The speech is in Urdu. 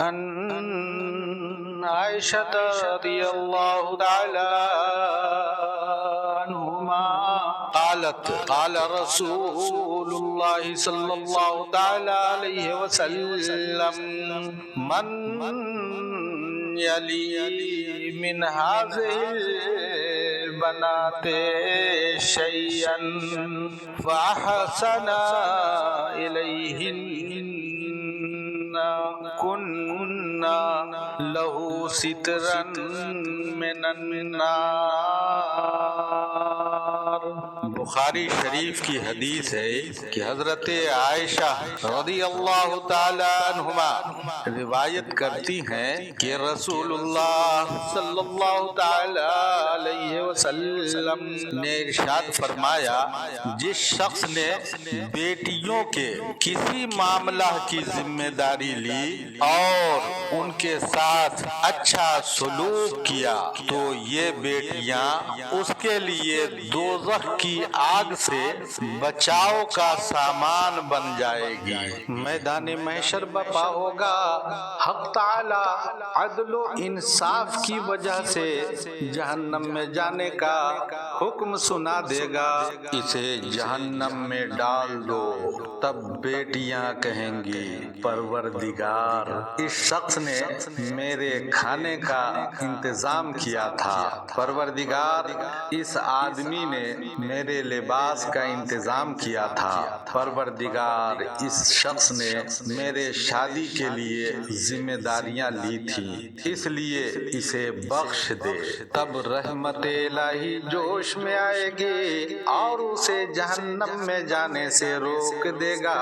عن عائشة رضي الله تعالى عنهما قالت قال رسول الله صلى الله تعالى عليه وسلم من يلي من هذه البنات شيئا فأحسن إليهن كنا له سترا من النار۔ بخاری شریف کی حدیث ہے کہ حضرت عائشہ رضی اللہ تعالی عنہما روایت کرتی ہیں کہ رسول اللہ صلی اللہ تعالی علیہ وسلم نے ارشاد فرمایا، جس شخص نے بیٹیوں کے کسی معاملہ کی ذمہ داری لی اور ان کے ساتھ اچھا سلوک کیا تو یہ بیٹیاں اس کے لیے دوزخ کی آگ سے بچاؤ کا سامان بن جائے گی۔ میدان محشر برپا ہوگا، حق تعالی عدل و انصاف کی وجہ سے جہنم میں جانے کا حکم سنا دے گا، اسے جہنم میں ڈال دو۔ تب بیٹیاں کہیں گی، پروردگار اس شخص نے میرے کھانے کا انتظام کیا تھا، پروردگار اس آدمی نے میرے لباس کا انتظام کیا تھا، پروردگار اس شخص نے میرے شادی کے لیے ذمہ داریاں لی تھیں، اس لیے اسے بخش دے۔ تب رحمت الہی جوش میں آئے گی اور اسے جہنم میں جانے سے روک دے گا۔